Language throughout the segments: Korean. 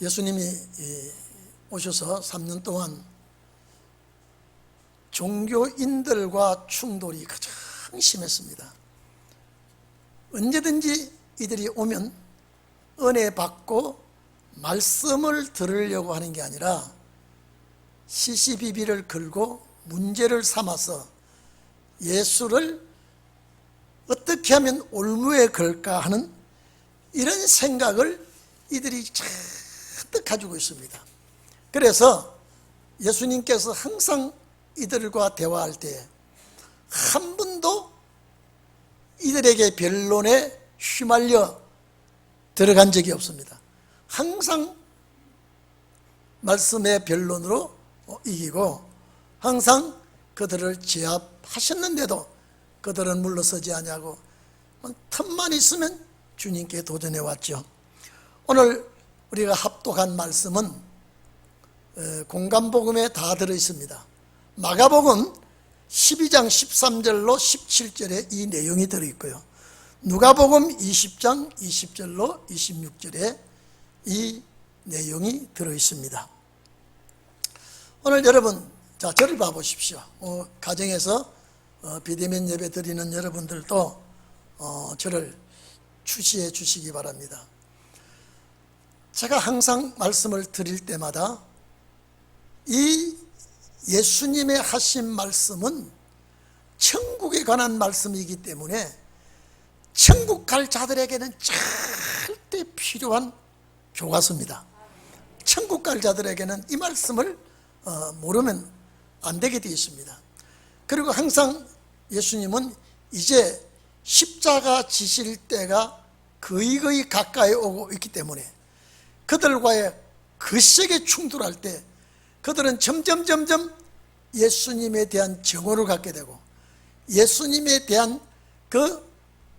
예수님이 오셔서 3년 동안 종교인들과 충돌이 가장 심했습니다. 언제든지 이들이 오면 은혜 받고 말씀을 들으려고 하는 게 아니라 시시비비를 걸고 문제를 삼아서 예수를 어떻게 하면 올무에 걸까 하는 이런 생각을 이들이 잔뜩 가지고 있습니다. 그래서 예수님께서 항상 이들과 대화할 때 한 번도 이들에게 변론에 휘말려 들어간 적이 없습니다. 항상 말씀의 변론으로 이기고 항상 그들을 제압하셨는데도 그들은 물러서지 아니하고 틈만 있으면 주님께 도전해 왔죠. 오늘 우리가 합독한 말씀은 공간복음에 다 들어있습니다. 마가복음 12장 13절로 17절에 이 내용이 들어있고요. 누가복음 20장 20절로 26절에 이 내용이 들어있습니다. 오늘 여러분, 자, 저를 봐보십시오. 가정에서 비대면 예배 드리는 여러분들도 저를 추시해 주시기 바랍니다. 제가 항상 말씀을 드릴 때마다 이 예수님의 하신 말씀은 천국에 관한 말씀이기 때문에 천국 갈 자들에게는 절대 필요한 교과서입니다. 천국 갈 자들에게는 이 말씀을 모르면 안 되게 되어 있습니다. 그리고 항상 예수님은 이제 십자가 지실 때가 거의 가까이 오고 있기 때문에 그들과의 거세게 충돌할 때 그들은 점점 예수님에 대한 정오를 갖게 되고 예수님에 대한 그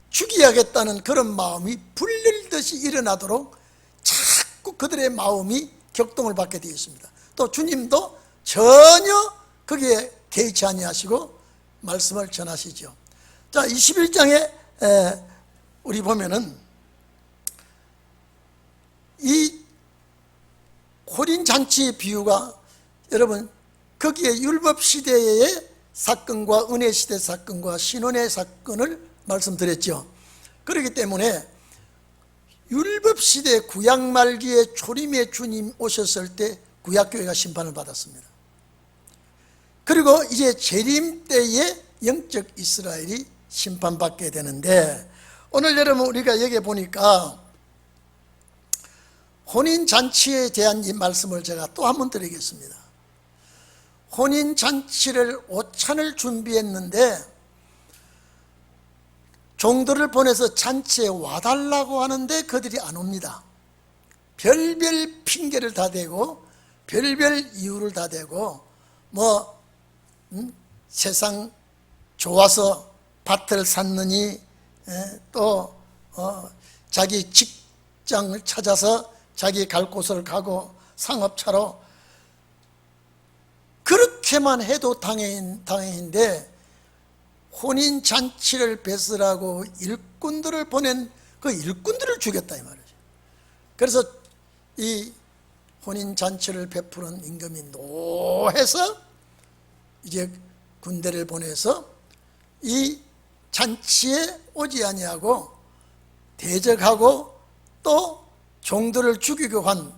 죽여야겠다는 그런 마음이 불릴듯이 일어나도록 자꾸 그들의 마음이 격동을 받게 되어 있습니다. 또 주님도 전혀 거기에 개의치 아니하시고 말씀을 전하시죠. 자, 21장에 우리 보면은 이 혼인잔치의 비유가 여러분 거기에 율법시대의 사건과 은혜시대 사건과 신혼의 사건을 말씀드렸죠. 그렇기 때문에 율법시대 구약 말기에 초림의 주님 오셨을 때 구약교회가 심판을 받았습니다. 그리고 이제 재림 때에 영적 이스라엘이 심판받게 되는데 오늘 여러분 우리가 여기 보니까 혼인잔치에 대한 이 말씀을 제가 또 한 번 드리겠습니다. 혼인잔치를 오찬을 준비했는데 종들을 보내서 잔치에 와달라고 하는데 그들이 안 옵니다. 별별 핑계를 다 대고 별별 이유를 다 대고 세상 좋아서 밭을 샀느니 또 자기 직장을 찾아서 자기 갈 곳을 가고 상업차로 그렇게만 해도 당연인데 혼인잔치를 베풀라고 일꾼들을 보낸 그 일꾼들을 죽였다 이 말이죠. 그래서 이 혼인잔치를 베푸는 임금이 노해서 이제 군대를 보내서 이 잔치에 오지 아니하고 대적하고 또 종들을 죽이고 한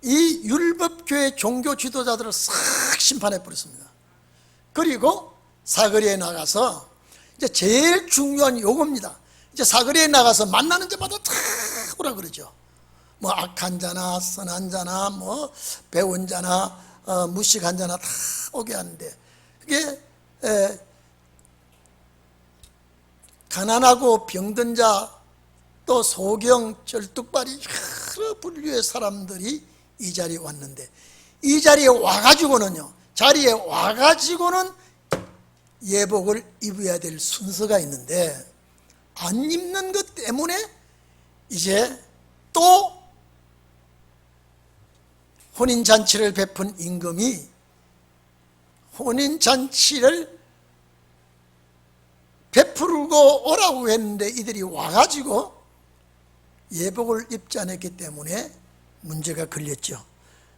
이 율법교회 종교 지도자들을 싹 심판해 버렸습니다. 그리고 사거리에 나가서 이제 제일 중요한 요겁니다. 이제 사거리에 나가서 만나는 데마다 다 오라 그러죠. 악한 자나 선한 자나 배운 자나 무식한 자나 다 오게 하는데 그게 가난하고 병든 자 또 소경 절뚝발이 여러 분류의 사람들이 이 자리에 왔는데 이 자리에 와가지고는요 자리에 와가지고는 예복을 입어야 될 순서가 있는데 안 입는 것 때문에 이제 또 혼인잔치를 베푼 임금이 혼인잔치를 베풀고 오라고 했는데 이들이 와가지고 예복을 입지 않았기 때문에 문제가 걸렸죠.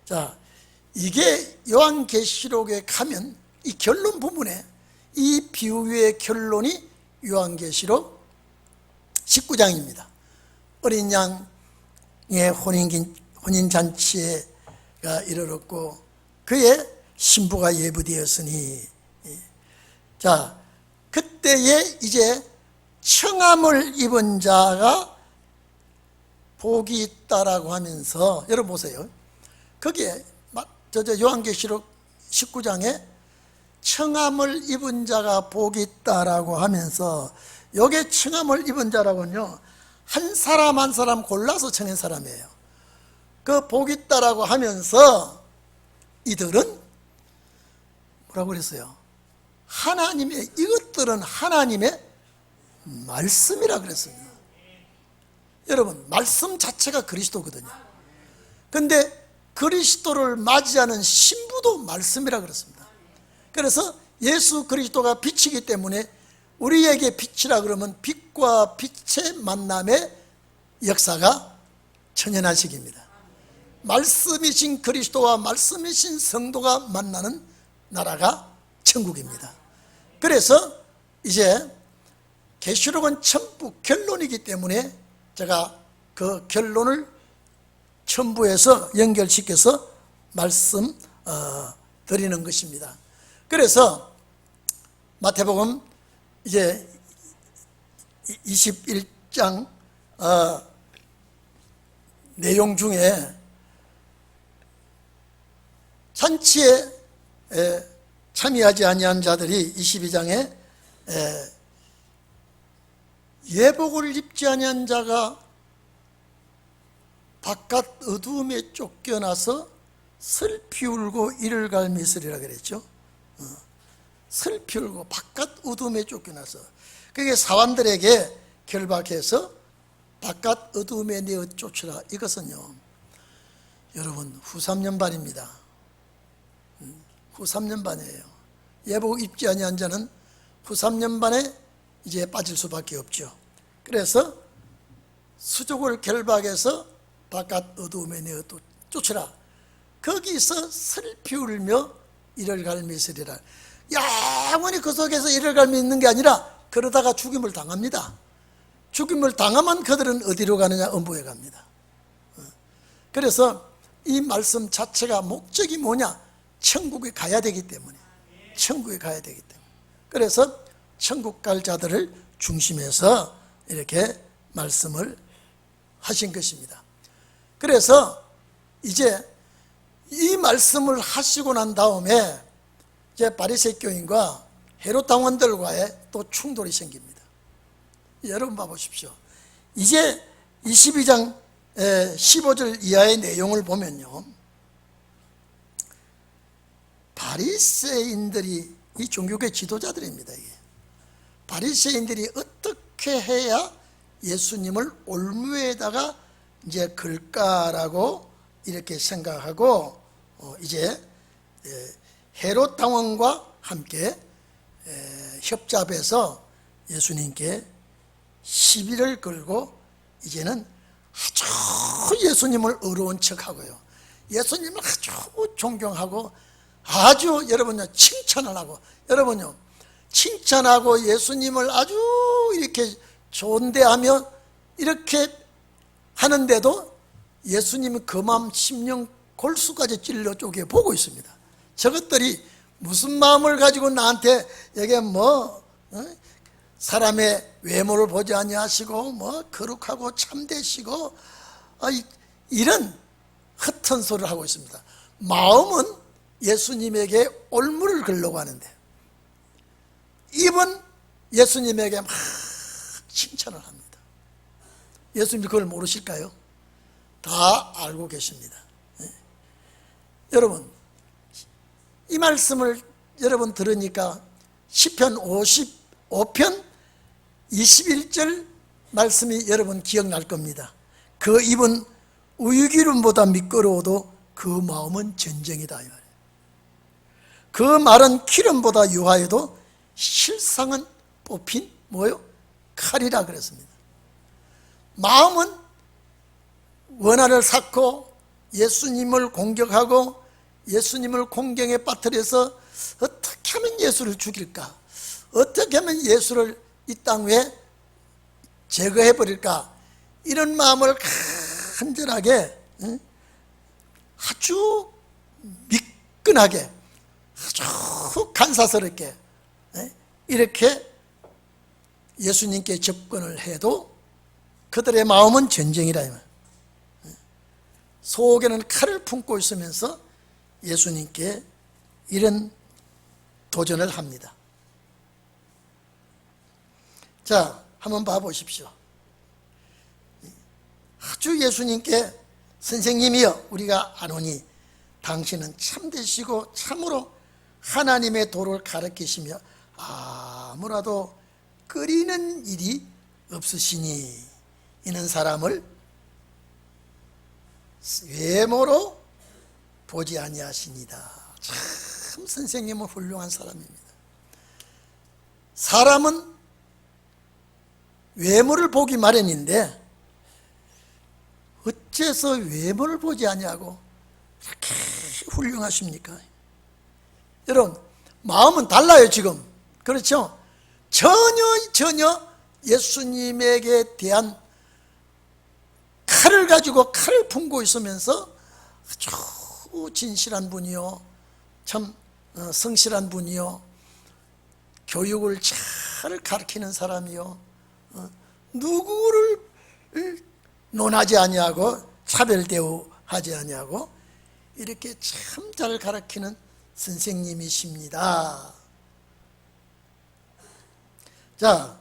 자, 이게 요한계시록에 가면 이 결론 부분에 이 비유의 결론이 요한계시록 19장입니다. 어린 양의 혼인잔치가 이르렀고 그의 신부가 예부되었으니, 자, 그때에 이제 청함을 입은 자가 복이 있다라고 하면서, 여러분 보세요. 거기에 요한계시록 19장에 청함을 입은 자가 복이 있다라고 하면서, 요게 청함을 입은 자라고는요, 한 사람 한 사람 골라서 청한 사람이에요. 그 복이 있다라고 하면서 이들은 뭐라고 그랬어요? 하나님의, 이것들은 하나님의 말씀이라 그랬습니다. 여러분, 말씀 자체가 그리스도거든요. 근데 그리스도를 맞이하는 신부도 말씀이라 그랬습니다. 그래서 예수 그리스도가 빛이기 때문에 우리에게 빛이라 그러면 빛과 빛의 만남의 역사가 천연한식입니다. 말씀이신 그리스도와 말씀이신 성도가 만나는 나라가 천국입니다. 그래서 이제 계시록은 전부 결론이기 때문에 제가 그 결론을 첨부해서 연결시켜서 말씀 드리는 것입니다. 그래서 마태복음 이제 21장 내용 중에 잔치에 참여하지 아니한 자들이 22장에 예복을 입지 아니한 자가 바깥 어두움에 쫓겨나서 슬피 울고 이를 갈미으리라 그랬죠. 슬피 울고 바깥 어두움에 쫓겨나서, 그게 사람들에게 결박해서 바깥 어두움에 내어 쫓으라. 이것은요, 여러분, 후 3년반입니다. 후 3년반이에요. 예복 입지 아니한 자는 후 3년반에 이제 빠질 수밖에 없죠. 그래서 수족을 결박해서 바깥 어두움에 내어 쫓으라. 거기서 슬피 울며 이를 갈미으리라. 영원히 그 속에서 이를 갈미 있는 게 아니라 그러다가 죽임을 당합니다. 죽임을 당하면 그들은 어디로 가느냐? 음부에 갑니다. 그래서 이 말씀 자체가 목적이 뭐냐? 천국에 가야 되기 때문에, 천국에 가야 되기 때문에. 그래서 천국 갈 자들을 중심해서 이렇게 말씀을 하신 것입니다. 그래서 이제 이 말씀을 하시고 난 다음에 이제 바리새 교인과 헤롯 당원들과의 또 충돌이 생깁니다. 여러분 봐보십시오. 이제 22장 15절 이하의 내용을 보면요, 바리새인들이, 이 종교계 지도자들입니다. 이게 바리새인들이 어떻게 해야 예수님을 올무에다가 이제 걸까라고 이렇게 생각하고 이제 헤롯 당원과 함께 협잡해서 예수님께 시비를 걸고 이제는 아주 예수님을 어려운 척하고요, 예수님을 아주 존경하고 아주 여러분요 칭찬을 하고, 여러분요 칭찬하고 예수님을 아주 이렇게 존대하며 이렇게 하는데도 예수님은 그 마음 심령 골수까지 찔러 쪼개 보고 있습니다. 저것들이 무슨 마음을 가지고 나한테 이게 사람의 외모를 보지 아니하시고 거룩하고 참되시고 이런 헛된 소리를 하고 있습니다. 마음은 예수님에게 올무를 걸려고 하는데 입은 예수님에게 막 칭찬을 합니다. 예수님이 그걸 모르실까요? 다 알고 계십니다. 여러분, 이 말씀을 여러분 들으니까 시편 55편 21절 말씀이 여러분 기억날 겁니다. 그 입은 우유기름보다 미끄러워도 그 마음은 전쟁이다, 이 말이에요. 그 말은 기름보다 유하여도 실상은 뽑힌 뭐요? 칼이라 그랬습니다. 마음은 원한을 쌓고 예수님을 공격하고 예수님을 공경에 빠뜨려서 어떻게 하면 예수를 죽일까? 어떻게 하면 예수를 이 땅 위에 제거해버릴까? 이런 마음을 간절하게 아주 미끈하게 아주 간사스럽게 이렇게 예수님께 접근을 해도 그들의 마음은 전쟁이라. 속에는 칼을 품고 있으면서 예수님께 이런 도전을 합니다. 자, 한번 봐보십시오. 아주 예수님께 선생님이여 우리가 아노니 당신은 참되시고 참으로 하나님의 도를 가르치시며 아무라도 끓이는 일이 없으시니 이는 사람을 외모로 보지 아니하시니다. 참 선생님은 훌륭한 사람입니다. 사람은 외모를 보기 마련인데 어째서 외모를 보지 아니하고 이렇게 훌륭하십니까? 여러분 마음은 달라요 지금. 그렇죠? 전혀 예수님에게 대한 칼을 가지고 칼을 품고 있으면서 아주 진실한 분이요, 참 성실한 분이요, 교육을 잘 가르치는 사람이요, 누구를 논하지 아니하고 차별 대우하지 아니하고 이렇게 참 잘 가르치는 선생님이십니다. 자,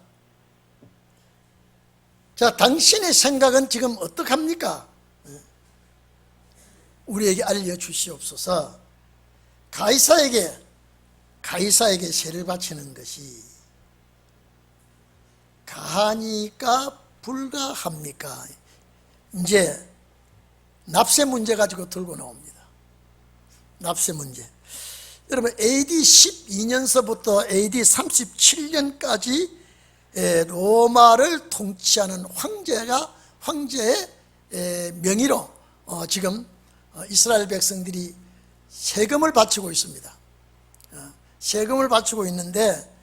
당신의 생각은 지금 어떡합니까? 우리에게 알려주시옵소서. 가이사에게 세를 바치는 것이 가하니까 불가합니까? 이제 납세 문제 가지고 들고 나옵니다. 납세 문제. 여러분 AD 12년서부터 AD 37년까지 로마를 통치하는 황제의 명의로 지금 이스라엘 백성들이 세금을 바치고 있습니다. 세금을 바치고 있는데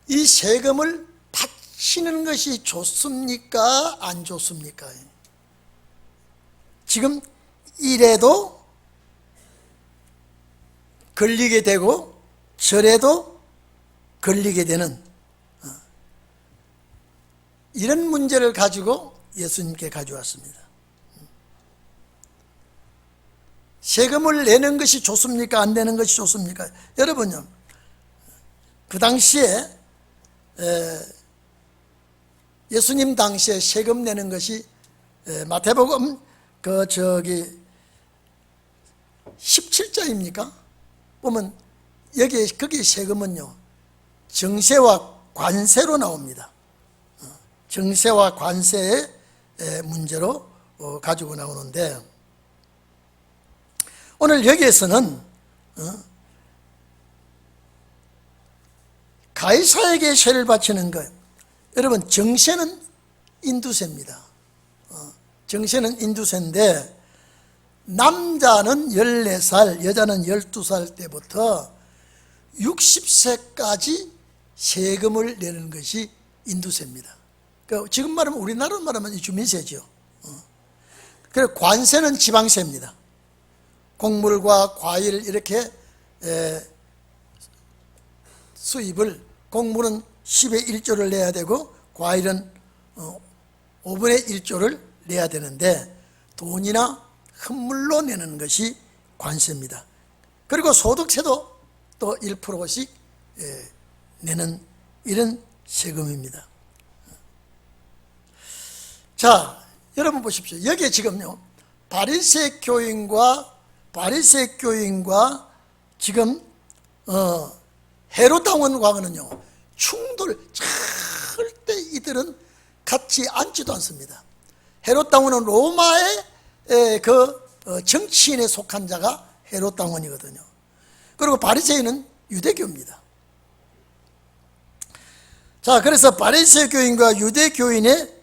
이 세금을 바치는 것이 좋습니까? 안 좋습니까? 지금 이래도 걸리게 되고 저래도 걸리게 되는 이런 문제를 가지고 예수님께 가져왔습니다. 세금을 내는 것이 좋습니까? 안 내는 것이 좋습니까? 여러분요, 그 당시에 예수님 당시에 세금 내는 것이 마태복음 17장입니까? 보면 거기 세금은요 정세와 관세로 나옵니다. 정세와 관세의 문제로 가지고 나오는데 오늘 여기에서는 가이사에게 세를 바치는 것, 여러분 정세는 인두세입니다. 정세는 인두세인데 남자는 14살, 여자는 12살 때부터 60세까지 세금을 내는 것이 인두세입니다. 그러니까 지금 말하면 우리나라로 말하면 이 주민세죠. 그리고 관세는 지방세입니다. 곡물과 과일 이렇게 수입을, 곡물은 10의 1조를 내야 되고 과일은 5분의 1조를 내야 되는데 돈이나 현물로 내는 것이 관세입니다. 그리고 소득세도 또 1%씩 내는 이런 세금입니다. 자, 여러분 보십시오. 여기에 지금요 바리새 교인과 지금 헤롯 왕은요 절대 이들은 같이 앉지도 않습니다. 헤롯 왕은 로마의 정치인에 속한 자가 헤롯 왕이거든요. 그리고 바리새인은 유대교입니다. 자, 그래서 바리새 교인과 유대 교인의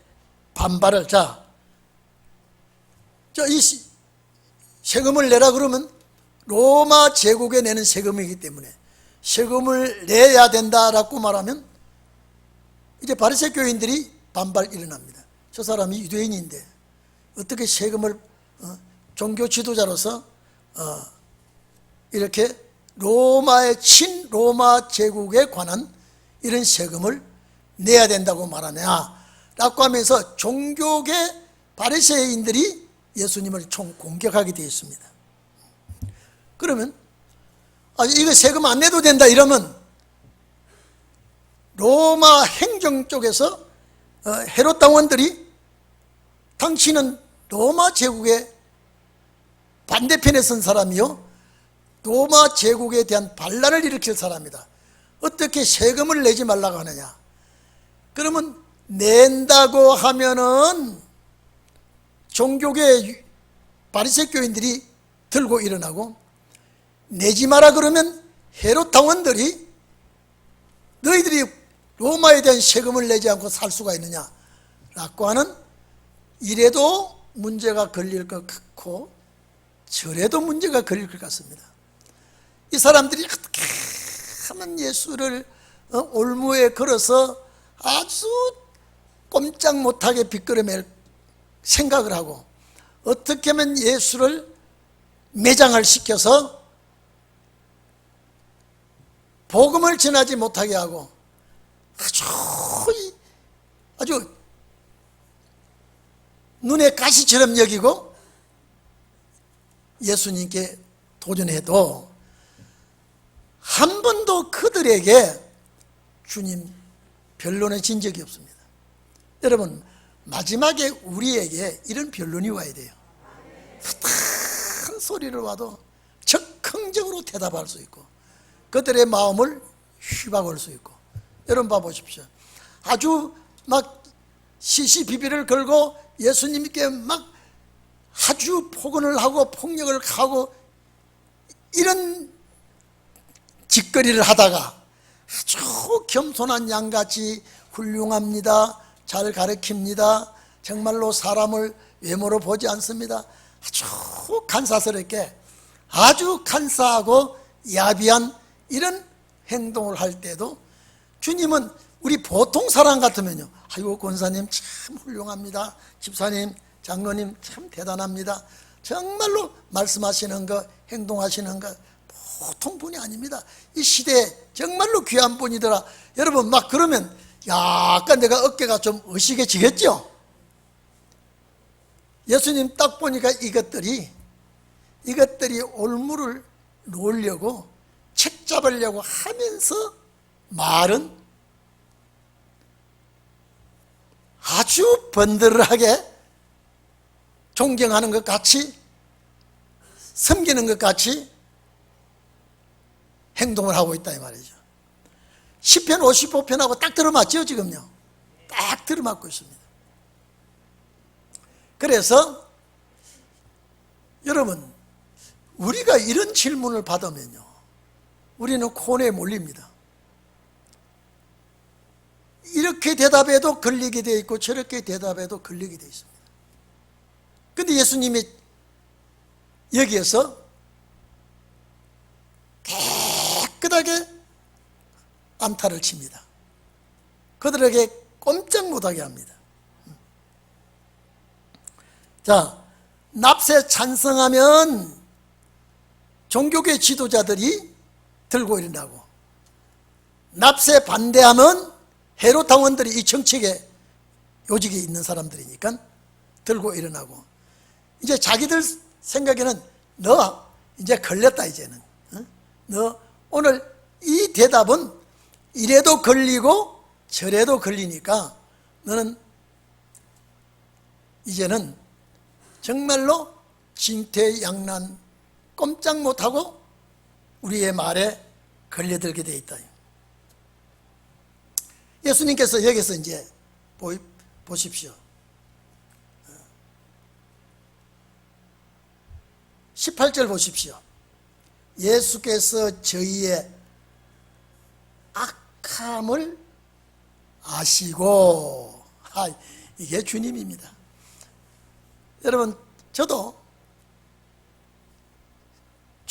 반발을, 세금을 내라 그러면 로마 제국에 내는 세금이기 때문에 세금을 내야 된다라고 말하면 이제 바리새 교인들이 반발 일어납니다. 저 사람이 유대인인데 어떻게 세금을 종교 지도자로서 이렇게 로마의 친로마 제국에 관한 이런 세금을 내야 된다고 말하냐라고 하면서 종교계 바리새인들이 예수님을 총 공격하게 되어 있습니다. 그러면 이거 세금 안 내도 된다 이러면 로마 행정 쪽에서 헤롯 당원들이 당신은 로마 제국의 반대편에 선 사람이요 로마 제국에 대한 반란을 일으킬 사람이다. 어떻게 세금을 내지 말라고 하느냐. 그러면 낸다고 하면은 종교계 바리새 교인들이 들고 일어나고 내지 마라 그러면 헤롯 당원들이 너희들이 로마에 대한 세금을 내지 않고 살 수가 있느냐라고 하는 이래도 문제가 걸릴 것 같고 저래도 문제가 걸릴 것 같습니다. 이 사람들이 어떻게 하면 예수를 올무에 걸어서 아주 꼼짝 못하게 비끄러맬 생각을 하고 어떻게 하면 예수를 매장을 시켜서 복음을 전하지 못하게 하고 아주 눈에 가시처럼 여기고 예수님께 도전해도 한 번도 그들에게 주님 변론해 진 적이 없습니다. 여러분 마지막에 우리에게 이런 변론이 와야 돼요. 큰 소리를 와도 적극적으로 대답할 수 있고 그들의 마음을 휘박을 수 있고. 여러분 봐보십시오. 아주 막 시시비비를 걸고 예수님께 막 아주 폭언을 하고 폭력을 하고 이런 짓거리를 하다가 아주 겸손한 양같이 훌륭합니다, 잘 가르칩니다, 정말로 사람을 외모로 보지 않습니다, 아주 간사스럽게 아주 간사하고 야비한 이런 행동을 할 때도 주님은 우리 보통 사람 같으면요, 아이고 권사님 참 훌륭합니다, 집사님 장로님 참 대단합니다, 정말로 말씀하시는 거 행동하시는 거 보통 분이 아닙니다, 이 시대에 정말로 귀한 분이더라. 여러분 막 그러면 약간 내가 어깨가 좀 으시게지겠죠. 예수님 딱 보니까 이것들이 올무를 놓으려고 책 잡으려고 하면서 말은 아주 번들하게 존경하는 것 같이 섬기는 것 같이 행동을 하고 있다 이 말이죠. 시편 55편하고 딱 들어맞죠 지금요. 딱 들어맞고 있습니다. 그래서 여러분 우리가 이런 질문을 받으면요 우리는 코너에 몰립니다. 이렇게 대답해도 걸리게 되어 있고 저렇게 대답해도 걸리게 되어 있습니다. 그런데 예수님이 여기에서 깨끗하게 안타를 칩니다. 그들에게 꼼짝 못하게 합니다. 자, 납세 찬성하면 종교계 지도자들이 들고 일어나고 납세 반대하면 헤롯 당원들이 이 정책에 요직에 있는 사람들이니까 들고 일어나고 이제 자기들 생각에는 너 이제 걸렸다 이제는 너 오늘 이 대답은 이래도 걸리고 저래도 걸리니까 너는 이제는 정말로 진퇴양난 꼼짝 못하고 우리의 말에 걸려들게 돼 있다. 예수님께서 여기서 이제 보십시오. 18절 보십시오. 예수께서 저희의 악함을 아시고, 이게 주님입니다. 여러분 저도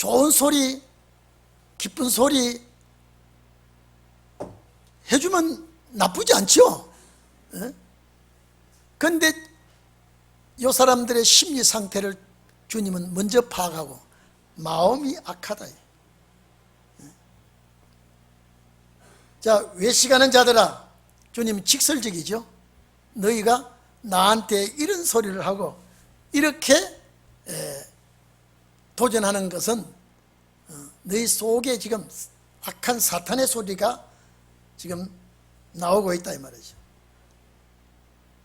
좋은 소리, 기쁜 소리 해주면 나쁘지 않죠. 그런데 이 사람들의 심리 상태를 주님은 먼저 파악하고 마음이 악하다. 자, 외식하는 자들아, 주님은 직설적이죠. 너희가 나한테 이런 소리를 하고 이렇게 도전하는 것은 너희 속에 지금 악한 사탄의 소리가 지금 나오고 있다 이 말이죠.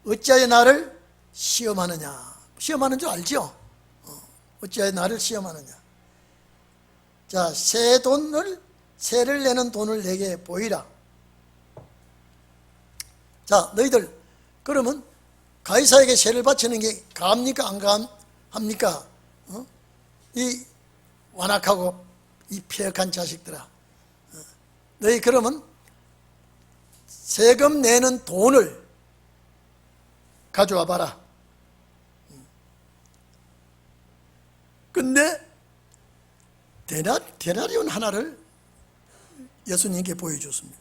어찌하여 나를 시험하느냐. 시험하는 줄 알죠? 어찌하여 나를 시험하느냐. 자, 세를 내는 돈을 내게 보이라. 자, 너희들 그러면 가이사에게 세를 바치는 게 가합니까? 안 가합니까? 이 완악하고 이 폐역한 자식들아, 너희 그러면 세금 내는 돈을 가져와 봐라. 근데 데나리온 하나를 예수님께 보여줬습니다.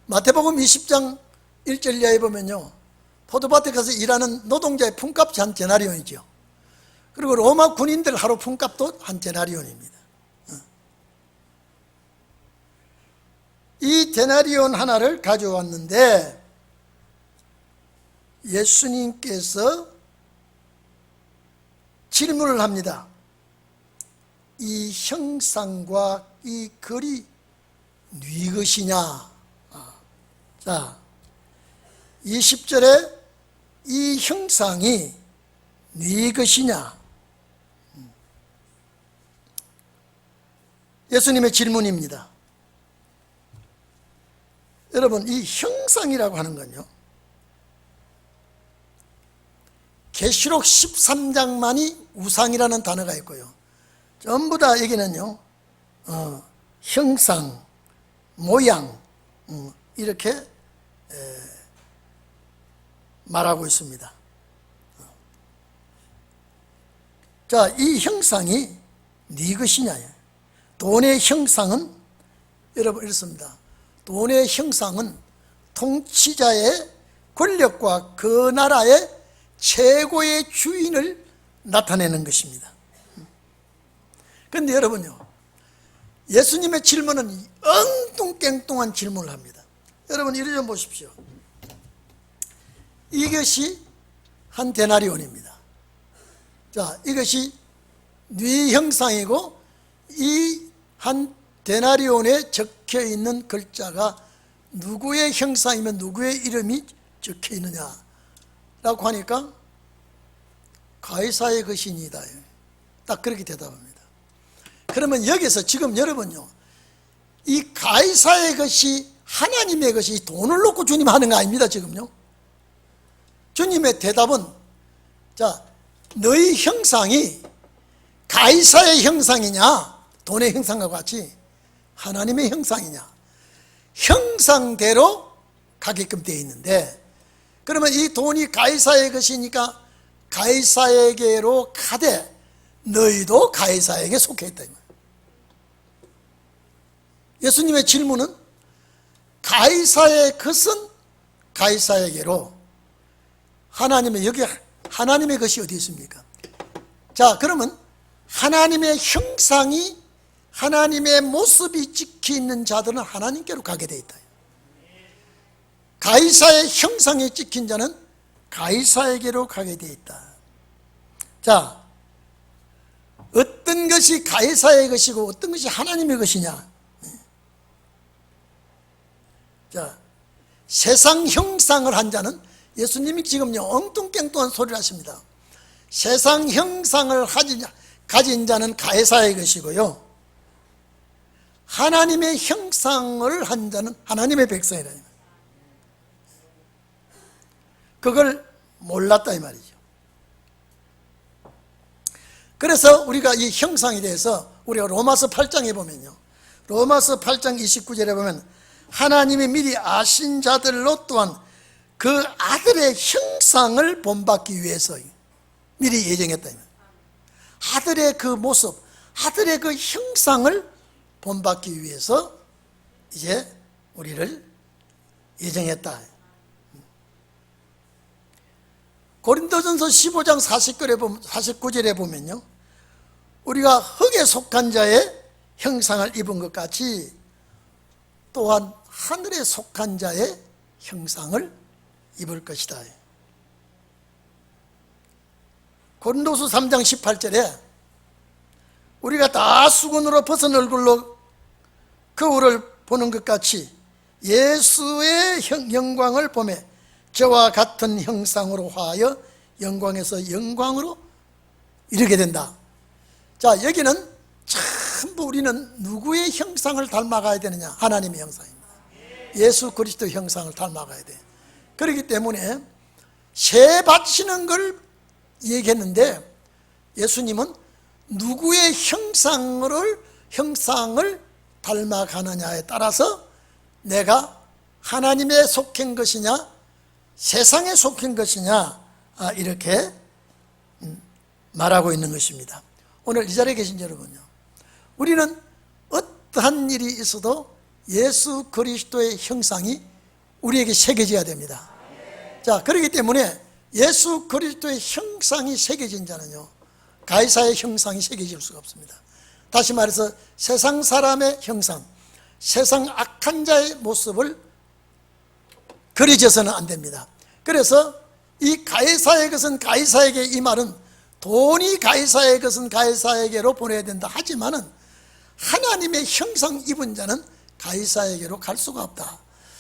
마태복음 20장 1절 이하에 보면요, 포도밭에 가서 일하는 노동자의 품값이 한 데나리온이죠. 그리고 로마 군인들 하루 품값도 한 데나리온입니다. 이 데나리온 하나를 가져왔는데 예수님께서 질문을 합니다. 이 형상과 이 글이 네 것이냐? 자, 20절에 이 형상이 네 것이냐? 예수님의 질문입니다. 여러분, 이 형상이라고 하는 건요, 계시록 13장만이 우상이라는 단어가 있고요, 전부 다 여기는요 형상, 모양 이렇게 말하고 있습니다. 자, 이 형상이 네 것이냐. 돈의 형상은 여러분 이렇습니다. 돈의 형상은 통치자의 권력과 그 나라의 최고의 주인을 나타내는 것입니다. 그런데 여러분요, 예수님의 질문은 엉뚱깽뚱한 질문을 합니다. 여러분 이리 좀 보십시오. 이것이 한 데나리온입니다. 자, 이것이 네 형상이고 이 한 데나리온에 적혀 있는 글자가 누구의 형상이면 누구의 이름이 적혀 있느냐 라고 하니까 가이사의 것이니이다. 딱 그렇게 대답합니다. 그러면 여기서 지금 여러분요, 이 가이사의 것이 하나님의 것이 돈을 놓고 주님 하는 거 아닙니다. 지금요, 주님의 대답은, 자, 너희 형상이 가이사의 형상이냐 돈의 형상과 같이 하나님의 형상이냐, 형상대로 가게끔 되어 있는데, 그러면 이 돈이 가이사의 것이니까 가이사에게로 가되 너희도 가이사에게 속해 있다. 예수님의 질문은 가이사의 것은 가이사에게로, 하나님의, 여기 하나님의 것이 어디 있습니까? 자, 그러면 하나님의 형상이, 하나님의 모습이 찍혀 있는 자들은 하나님께로 가게 되어 있다. 가이사의 형상이 찍힌 자는 가이사에게로 가게 되어 있다. 자, 어떤 것이 가이사의 것이고 어떤 것이 하나님의 것이냐? 자, 세상 형상을 한 자는, 예수님이 지금요 엉뚱깽뚱한 소리를 하십니다. 세상 형상을 가진 자는 가이사의 것이고요, 하나님의 형상을 한 자는 하나님의 백성이라. 그걸 몰랐다 이 말이죠. 그래서 우리가 이 형상에 대해서 우리가 로마서 8장에 보면요, 로마서 8장 29절에 보면 하나님이 미리 아신 자들로 또한 그 아들의 형상을 본받기 위해서 미리 예정했다. 아들의 그 모습, 아들의 그 형상을 본받기 위해서 이제 우리를 예정했다. 고린도전서 15장 49절에 보면요, 우리가 흙에 속한 자의 형상을 입은 것 같이 또한 하늘에 속한 자의 형상을 입을 것이다. 고린도서 3장 18절에 우리가 다 수건으로 벗은 얼굴로 거울을 보는 것 같이 예수의 영광을 보며 저와 같은 형상으로 화하여 영광에서 영광으로 이르게 된다. 자, 여기는 전부 우리는 누구의 형상을 닮아가야 되느냐? 하나님의 형상입니다. 예수 그리스도의 형상을 닮아가야 돼. 그렇기 때문에 새 바치는 걸 얘기했는데 예수님은 누구의 형상을 닮아가느냐에 따라서 내가 하나님에 속한 것이냐 세상에 속한 것이냐 이렇게 말하고 있는 것입니다. 오늘 이 자리에 계신 여러분요, 우리는 어떠한 일이 있어도 예수 그리스도의 형상이 우리에게 새겨져야 됩니다. 자, 그렇기 때문에 예수 그리스도의 형상이 새겨진 자는요, 가이사의 형상이 새겨질 수가 없습니다. 다시 말해서 세상 사람의 형상, 세상 악한 자의 모습을 그려져서는 안 됩니다. 그래서 이 가이사의 것은 가이사에게, 이 말은 돈이 가이사의 것은 가이사에게로 보내야 된다 하지만은 하나님의 형상 입은 자는 가이사에게로 갈 수가 없다.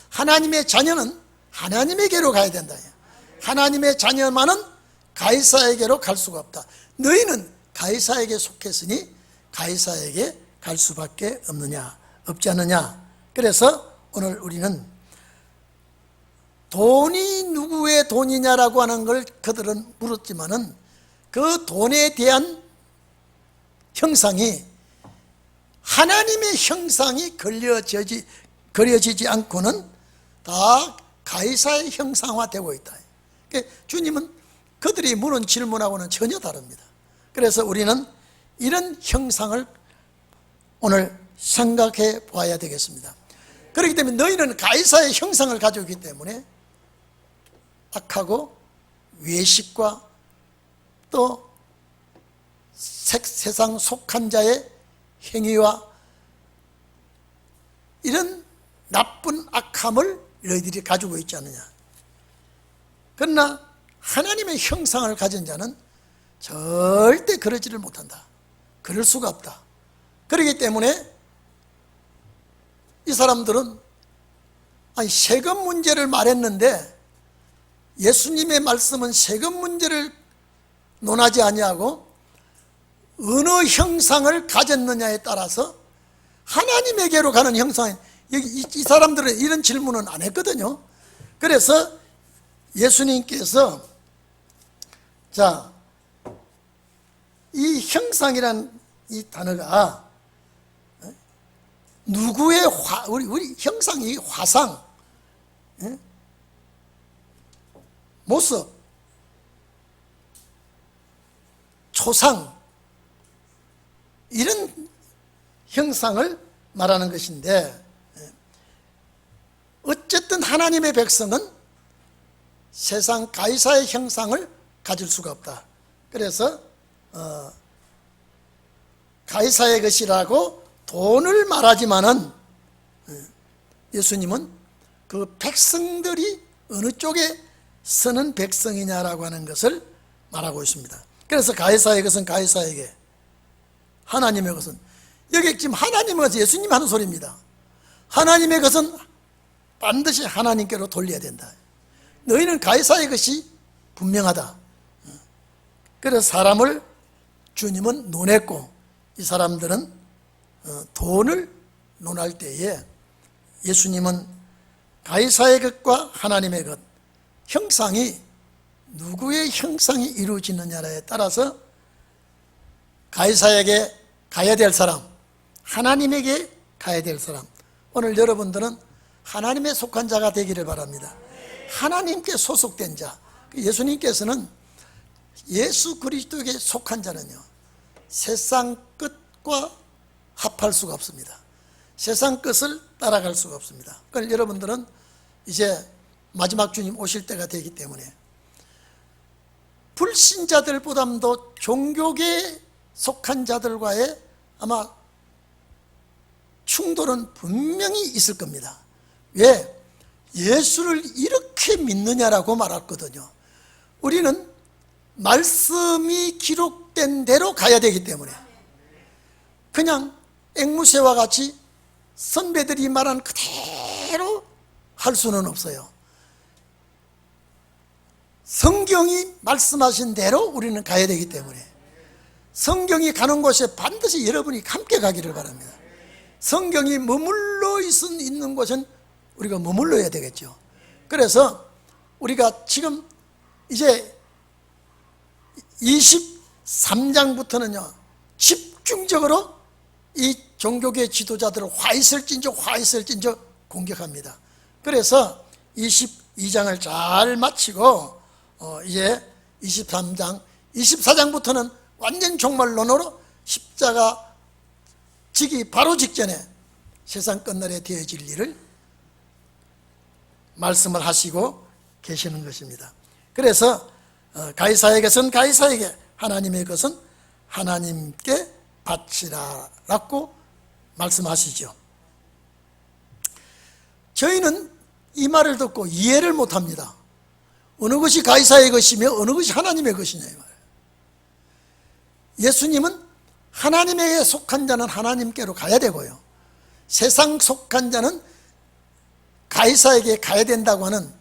하나님의 자녀는 하나님에게로 가야 된다. 하나님의 자녀만은 가이사에게로 갈 수가 없다. 너희는 가이사에게 속했으니 가이사에게 갈 수밖에 없지 않느냐. 그래서 오늘 우리는 돈이 누구의 돈이냐라고 하는 걸 그들은 물었지만은 그 돈에 대한 형상이 하나님의 형상이 그려지지 않고는 다 가이사의 형상화되고 있다. 그러니까 주님은 그들이 물은 질문하고는 전혀 다릅니다. 그래서 우리는 이런 형상을 오늘 생각해 봐야 되겠습니다. 그렇기 때문에 너희는 가이사의 형상을 가지고 있기 때문에 악하고 외식과 또 세상 속한 자의 행위와 이런 나쁜 악함을 너희들이 가지고 있지 않느냐. 그러나 하나님의 형상을 가진 자는 절대 그러지를 못한다. 그럴 수가 없다. 그렇기 때문에 이 사람들은 세금 문제를 말했는데 예수님의 말씀은 세금 문제를 논하지 아니하고 어느 형상을 가졌느냐에 따라서 하나님에게로 가는 형상, 이 사람들은 이런 질문은 안 했거든요. 그래서 예수님께서 이 형상이란 이 단어가 누구의 우리 형상이 화상, 모습, 초상 이런 형상을 말하는 것인데 어쨌든 하나님의 백성은 세상 가이사의 형상을 가질 수가 없다. 그래서 가이사의 것이라고 돈을 말하지만은 예수님은 그 백성들이 어느 쪽에 서는 백성이냐라고 하는 것을 말하고 있습니다. 그래서 가이사의 것은 가이사에게, 하나님의 것은, 여기 지금 하나님의 것은 예수님 하는 소리입니다. 하나님의 것은 반드시 하나님께로 돌려야 된다. 너희는 가이사의 것이 분명하다. 그래서 사람을 주님은 논했고 이 사람들은 돈을 논할 때에 예수님은 가이사의 것과 하나님의 것, 형상이 누구의 형상이 이루어지느냐에 따라서 가이사에게 가야 될 사람, 하나님에게 가야 될 사람, 오늘 여러분들은 하나님에 속한 자가 되기를 바랍니다. 하나님께 소속된 자, 예수님께서는 예수 그리스도에게 속한 자는요 세상 끝과 합할 수가 없습니다. 세상 끝을 따라갈 수가 없습니다. 그러니까 여러분들은 이제 마지막 주님 오실 때가 되기 때문에 불신자들보다도 종교계에 속한 자들과의 아마 충돌은 분명히 있을 겁니다. 왜? 예수를 이렇게 믿느냐라고 말했거든요. 우리는 말씀이 기록된 대로 가야 되기 때문에 그냥 앵무새와 같이 선배들이 말한 그대로 할 수는 없어요. 성경이 말씀하신 대로 우리는 가야 되기 때문에 성경이 가는 곳에 반드시 여러분이 함께 가기를 바랍니다. 성경이 머물러 있는 곳은 우리가 머물러야 되겠죠. 그래서 우리가 지금 이제 23장부터는요 집중적으로 이 종교계 지도자들을 화 있을진저 공격합니다. 그래서 22장을 잘 마치고 이제 23장, 24장부터는 완전 종말론으로 십자가 지기 바로 직전에 세상 끝날에 되어질 일을 말씀을 하시고 계시는 것입니다. 그래서 가이사의 것은 가이사에게, 하나님의 것은 하나님께 바치라라고 말씀하시죠. 저희는 이 말을 듣고 이해를 못합니다. 어느 것이 가이사의 것이며 어느 것이 하나님의 것이냐 이 말이에요. 예수님은 하나님에게 속한 자는 하나님께로 가야 되고요, 세상 속한 자는 가이사에게 가야 된다고 하는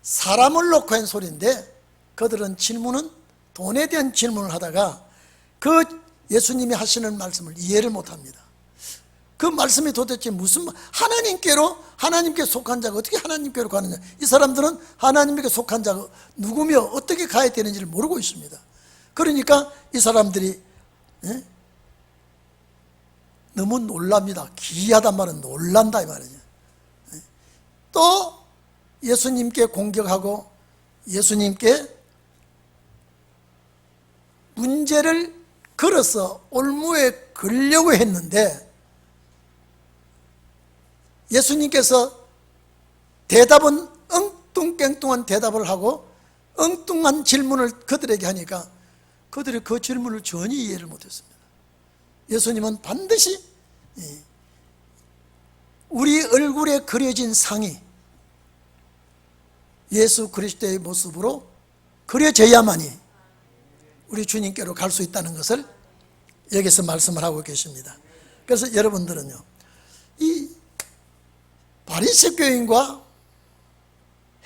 사람을 놓고 한 소리인데, 그들은 질문은 돈에 대한 질문을 하다가 그 예수님이 하시는 말씀을 이해를 못합니다. 그 말씀이 도대체 무슨, 하나님께 속한 자가 어떻게 하나님께로 가느냐. 이 사람들은 하나님께 속한 자가 누구며 어떻게 가야 되는지를 모르고 있습니다. 그러니까 이 사람들이 너무 놀랍니다. 기이하단 말은 놀란다 이 말이죠. 또 예수님께 공격하고 예수님께 문제를 걸어서 올무에 걸려고 했는데, 예수님께서 대답은 엉뚱깽뚱한 대답을 하고 엉뚱한 질문을 그들에게 하니까 그들이 그 질문을 전혀 이해를 못했습니다. 예수님은 반드시 우리 얼굴에 그려진 상이 예수 그리스도의 모습으로 그려져야만이 우리 주님께로 갈 수 있다는 것을 여기서 말씀을 하고 계십니다. 그래서 여러분들은요, 이 바리새교인과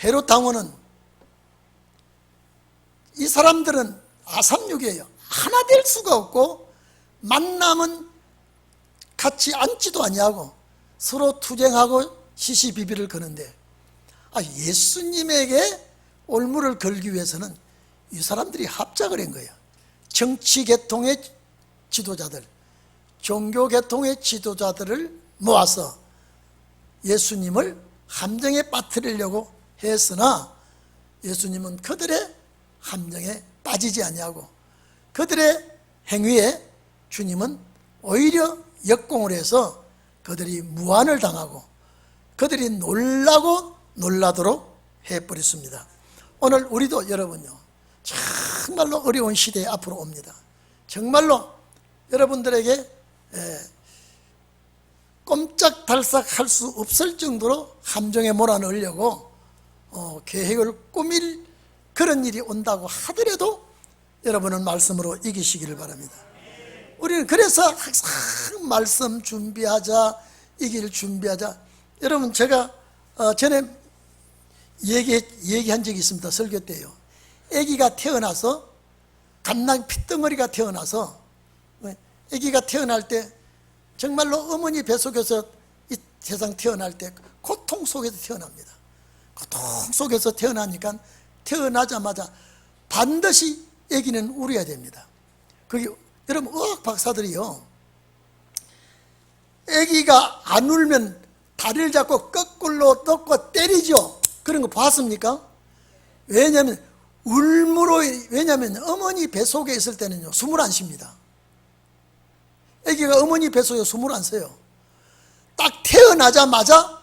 헤롯 왕후는, 이 사람들은 아삼육이에요. 하나 될 수가 없고 만나면 같이 앉지도 아니하고 서로 투쟁하고 시시비비를 거는데, 예수님에게 올무를 걸기 위해서는 이 사람들이 합작을 한 거예요. 정치계통의 지도자들, 종교계통의 지도자들을 모아서 예수님을 함정에 빠뜨리려고 했으나 예수님은 그들의 함정에 빠지지 아니하고 그들의 행위에 주님은 오히려 역공을 해서 그들이 무한을 당하고 그들이 놀라도록 해버렸습니다. 오늘 우리도 여러분요, 정말로 어려운 시대에 앞으로 옵니다. 정말로 여러분들에게 꼼짝달싹 할 수 없을 정도로 함정에 몰아넣으려고 계획을 꾸밀 그런 일이 온다고 하더라도 여러분은 말씀으로 이기시기를 바랍니다. 우리는 그래서 항상 말씀 준비하자, 이길 준비하자. 여러분, 제가 전에 얘기한 적이 있습니다. 설교 때요. 아기가 태어나서, 갓난 핏덩어리가 태어나서, 아기가 태어날 때 정말로 어머니 뱃속에서 이 세상 태어날 때 고통 속에서 태어납니다. 고통 속에서 태어나니까 태어나자마자 반드시 아기는 울어야 됩니다. 그게 여러분, 의학 박사들이요, 아기가 안 울면 다리를 잡고 거꾸로 넣고 때리죠. 그런 거 봤습니까? 왜냐하면 어머니 뱃속에 있을 때는요, 숨을 안 쉽니다. 아기가 어머니 뱃속에 숨을 안 쉬어요. 딱 태어나자마자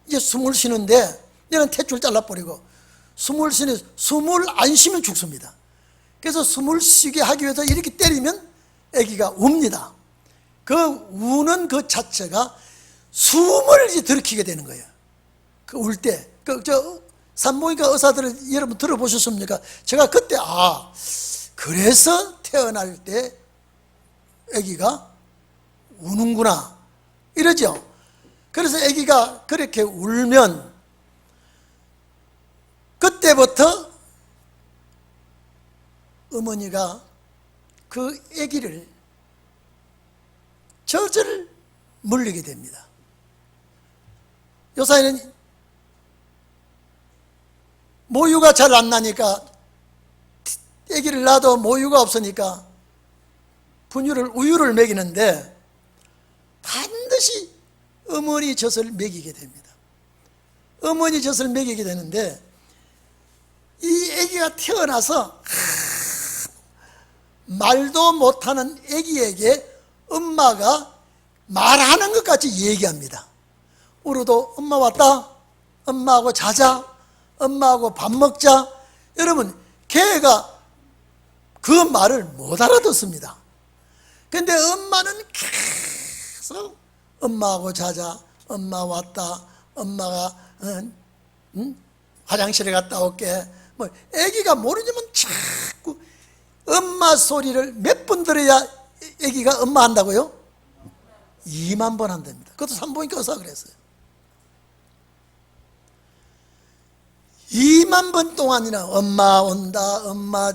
이제 숨을 쉬는데 얘는 탯줄 잘라버리고 숨을 안 쉬면 죽습니다. 그래서 숨을 쉬게 하기 위해서 이렇게 때리면 아기가 웁니다. 그 우는 그 자체가 숨을 이제 들이키게 되는 거예요. 그 울 때. 산부인과 의사들을 여러분 들어보셨습니까? 제가 그때 그래서 태어날 때 아기가 우는구나 이러죠. 그래서 아기가 그렇게 울면 그때부터 어머니가 그 아기를 젖을 물리게 됩니다. 요사이는 모유가 잘 안 나니까 아기를 낳아도 모유가 없으니까 우유를 먹이는데 반드시 어머니 젖을 먹이게 됩니다. 어머니 젖을 먹이게 되는데 이 아기가 태어나서 말도 못하는 아기에게 엄마가 말하는 것 같이 얘기합니다. 울어도 엄마 왔다, 엄마하고 자자, 엄마하고 밥 먹자. 여러분, 걔가 그 말을 못 알아듣습니다. 근데 엄마는 계속 엄마하고 자자, 엄마 왔다, 엄마가 화장실에 갔다 올게. 아기가 모르지만 자꾸 엄마 소리를 몇 번 들어야 아기가 엄마 한다고요? 2만 번 한답니다. 그것도 산부인과 의사가 그랬어요. 2만 번 동안이나 엄마 온다, 엄마,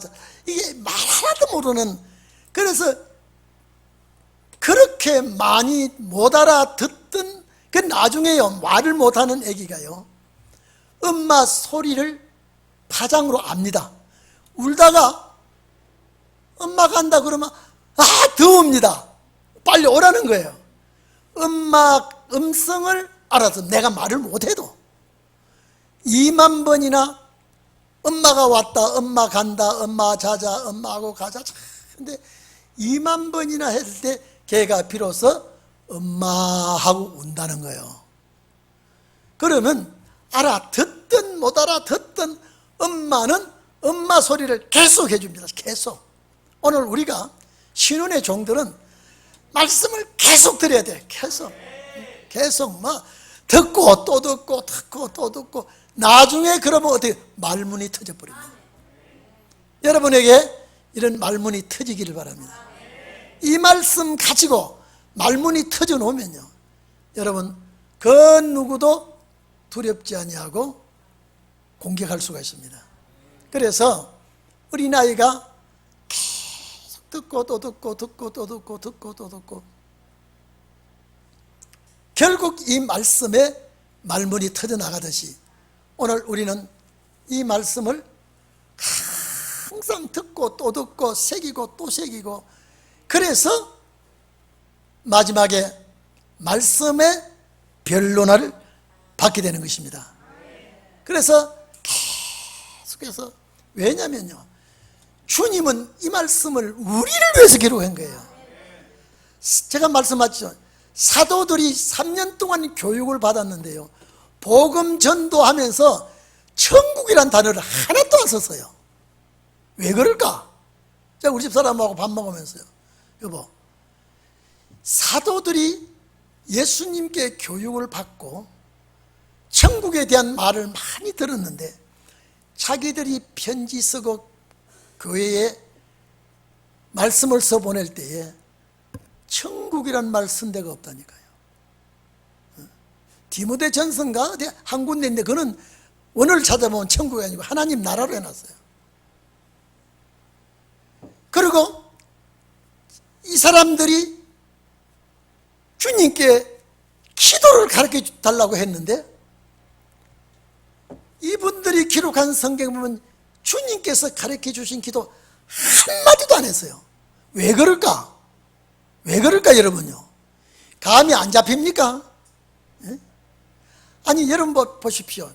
이게 말 하나도 모르는, 그래서 그렇게 많이 못 알아듣던, 그 나중에요, 말을 못하는 아기가요, 엄마 소리를 파장으로 압니다. 울다가 엄마 간다 그러면 더웁니다. 빨리 오라는 거예요. 엄마 음성을 알아서 내가 말을 못해도 2만 번이나 엄마가 왔다, 엄마 간다, 엄마 자자, 엄마하고 가자. 근데 2만 번이나 했을 때 걔가 비로소 엄마하고 운다는 거예요. 그러면 알아듣든 못 알아듣든 엄마는 엄마 소리를 계속 해줍니다. 계속. 오늘 우리가 신혼의 종들은 말씀을 계속 드려야 돼. 계속 막 듣고 또 듣고 듣고 또 듣고, 나중에 그러면 어떻게 말문이 터져버립니다. 여러분에게 이런 말문이 터지기를 바랍니다. 이 말씀 가지고 말문이 터져 놓으면요, 여러분 그 누구도 두렵지 아니하고 공격할 수가 있습니다. 그래서 어린아이가 계속 듣고 또 듣고 듣고 또 듣고 듣고 또 듣고, 결국 이 말씀에 말문이 터져나가듯이 오늘 우리는 이 말씀을 항상 듣고 또 듣고 새기고 또 새기고, 그래서 마지막에 말씀의 변론을 받게 되는 것입니다. 그래서 계속해서, 왜냐면요, 주님은 이 말씀을 우리를 위해서 기록한 거예요. 제가 말씀하셨죠. 사도들이 3년 동안 교육을 받았는데요, 복음 전도하면서 천국이란 단어를 하나도 안 썼어요. 왜 그럴까? 제가 우리 집 사람하고 밥 먹으면서요, 여보, 사도들이 예수님께 교육을 받고 천국에 대한 말을 많이 들었는데 자기들이 편지 쓰고 교회에 말씀을 써보낼 때에 천국이란 말 쓴 데가 없다니까요. 디모데 전서인가 어디 한 군데인데 그는 원어를 찾아보면 천국이 아니고 하나님 나라로 해놨어요. 그리고 이 사람들이 주님께 기도를 가르쳐 달라고 했는데 이분들이 기록한 성경 보면 주님께서 가르쳐 주신 기도 한마디도 안 했어요. 왜 그럴까? 왜 그럴까 여러분요? 감이 안 잡힙니까? 예? 아니 여러분 보십시오.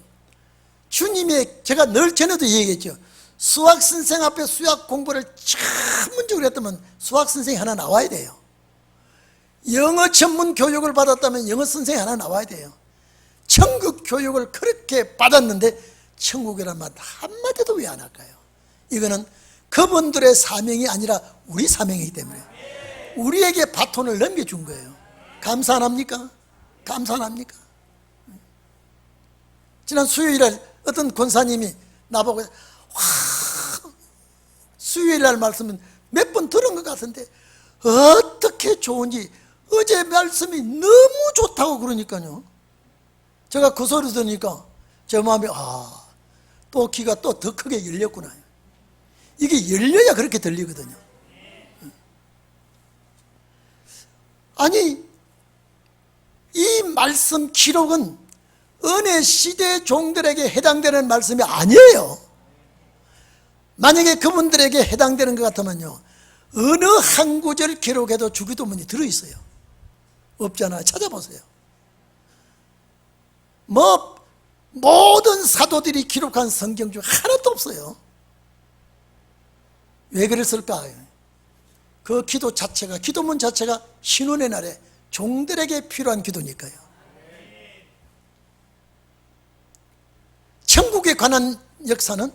주님의, 제가 늘 전에도 얘기했죠. 수학선생 앞에 수학 공부를 전문적으로 했다면 수학선생이 하나 나와야 돼요. 영어 전문 교육을 받았다면 영어 선생이 하나 나와야 돼요. 천국 교육을 그렇게 받았는데 천국이란 말 한마디도 왜 안 할까요? 이거는 그분들의 사명이 아니라 우리 사명이기 때문에 우리에게 바톤을 넘겨준 거예요. 감사 안 합니까? 감사 안 합니까? 지난 수요일날 어떤 권사님이 나보고 수요일날 말씀은 몇 번 들은 것 같은데 어떻게 좋은지 어제 말씀이 너무 좋다고 그러니까요. 제가 그 소리 들으니까 제 마음이 또 귀가 또 더 크게 열렸구나. 이게 열려야 그렇게 들리거든요. 아니, 이 말씀 기록은 은혜 시대 종들에게 해당되는 말씀이 아니에요. 만약에 그분들에게 해당되는 것 같으면요, 어느 한 구절 기록에도 주기도문이 들어있어요. 없잖아요. 찾아보세요. 모든 사도들이 기록한 성경 중 하나도 없어요. 왜 그랬을까? 그 기도 자체가, 기도문 자체가 신혼의 날에 종들에게 필요한 기도니까요. 천국에 관한 역사는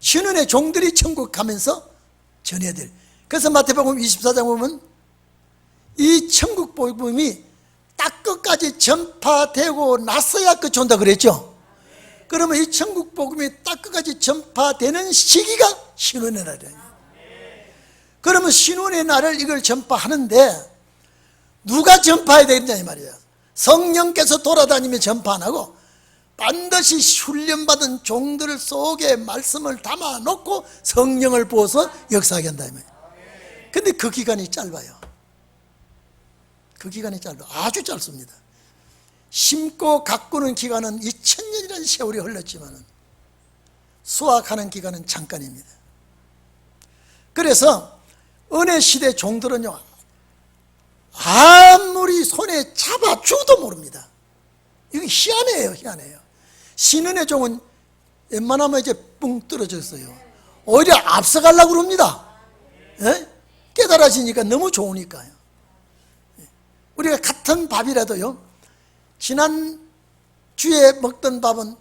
신혼의 종들이 천국 가면서 전해야 될. 그래서 마태복음 24장 보면 이 천국 복음이 딱 끝까지 전파되고 나서야 끝온다 그랬죠. 그러면 이 천국 복음이 딱 끝까지 전파되는 시기가 신혼의 날이에요. 그러면 신혼의 날을 이걸 전파하는데 누가 전파해야 되겠냐 이 말이에요. 성령께서 돌아다니며 전파 안 하고 반드시 훈련받은 종들 속에 말씀을 담아놓고 성령을 부어서 역사하게 한다 이 말이에요. 근데 그 기간이 짧아요. 그 기간이 짧아요. 아주 짧습니다. 심고 가꾸는 기간은 2000년이라는 세월이 흘렀지만 수확하는 기간은 잠깐입니다. 그래서 은혜 시대 종들은요, 아무리 손에 잡아줘도 모릅니다. 이거 희한해요, 희한해요. 신은의 종은 웬만하면 이제 뿡 떨어졌어요. 오히려 앞서가려고 그럽니다. 예? 깨달아지니까 너무 좋으니까요. 우리가 같은 밥이라도요, 지난 주에 먹던 밥은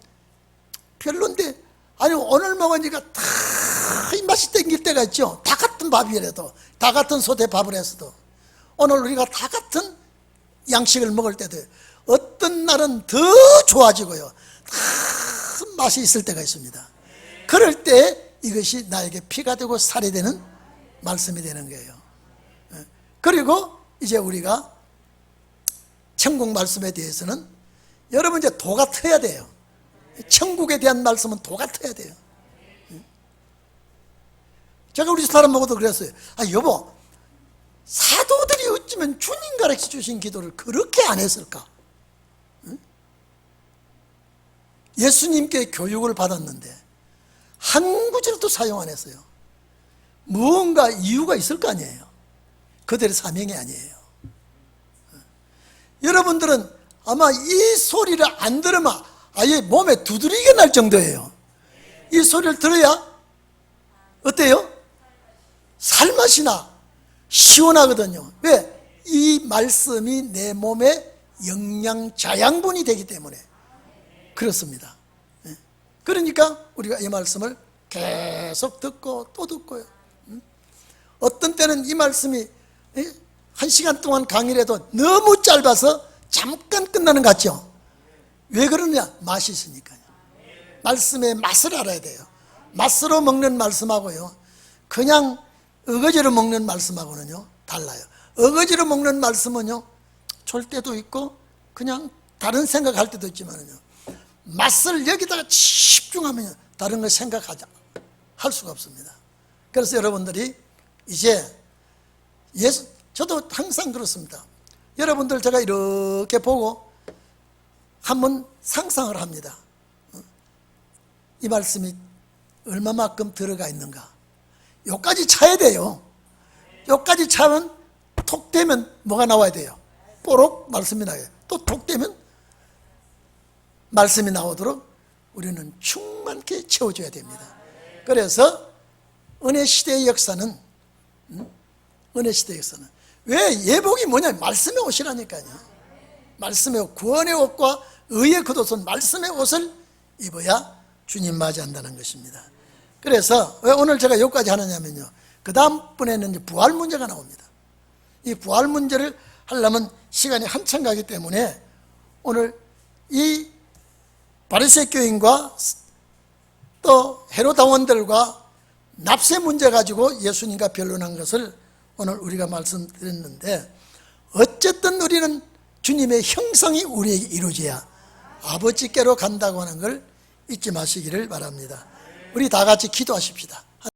별론데, 아니 오늘 먹으니까 다 입맛이 땡길 때가 있죠. 다 같은 밥이라도, 다 같은 솥에 밥을 했어도 오늘 우리가 다 같은 양식을 먹을 때도 어떤 날은 더 좋아지고요, 다 맛이 있을 때가 있습니다. 그럴 때 이것이 나에게 피가 되고 살이 되는 말씀이 되는 거예요. 그리고 이제 우리가 천국 말씀에 대해서는 여러분 이제 도가 터야 돼요. 천국에 대한 말씀은 도가 터야 돼요. 제가 우리 사람 보고도 그랬어요. 여보, 사도들이 어쩌면 주님 가르쳐 주신 기도를 그렇게 안 했을까? 예수님께 교육을 받았는데 한 구절도 사용 안 했어요. 무언가 이유가 있을 거 아니에요. 그들의 사명이 아니에요. 여러분들은 아마 이 소리를 안 들으면 아예 몸에 두드리게 날 정도예요. 이 소리를 들어야 어때요? 살맛이 나, 시원하거든요. 왜? 이 말씀이 내 몸에 영양 자양분이 되기 때문에 그렇습니다. 그러니까 우리가 이 말씀을 계속 듣고 또 듣고요. 어떤 때는 이 말씀이 1시간 동안 강의를 해도 너무 짧아서 잠깐 끝나는 것 같죠? 왜 그러냐? 맛이 있으니까요. 말씀의 맛을 알아야 돼요. 맛으로 먹는 말씀하고요, 그냥 어거지로 먹는 말씀하고는요 달라요. 어거지로 먹는 말씀은요 좋을 때도 있고 그냥 다른 생각할 때도 있지만요, 맛을 여기다가 집중하면 다른 걸 생각하자 할 수가 없습니다. 그래서 여러분들이 이제 저도 항상 그렇습니다. 여러분들 제가 이렇게 보고 한번 상상을 합니다. 이 말씀이 얼마만큼 들어가 있는가. 요까지 차야 돼요. 요까지 차면 톡 되면 뭐가 나와야 돼요? 뽀록 말씀이 나와요. 또 톡 되면 말씀이 나오도록 우리는 충만케 채워줘야 됩니다. 그래서 은혜 시대의 역사는 왜? 예복이 뭐냐? 말씀의 옷이라니까요. 말씀의 옷, 구원의 옷과 의의 겉옷은 말씀의 옷을 입어야 주님 맞이한다는 것입니다. 그래서 왜 오늘 제가 여기까지 하느냐면요, 그 다음번에는 이제 부활 문제가 나옵니다. 이 부활 문제를 하려면 시간이 한참 가기 때문에 오늘 이 바리새 교인과 또 헤로다원들과 납세 문제 가지고 예수님과 변론한 것을 오늘 우리가 말씀드렸는데, 어쨌든 우리는 주님의 형성이 우리에게 이루어져야 아버지께로 간다고 하는 걸 잊지 마시기를 바랍니다. 우리 다 같이 기도하십시다.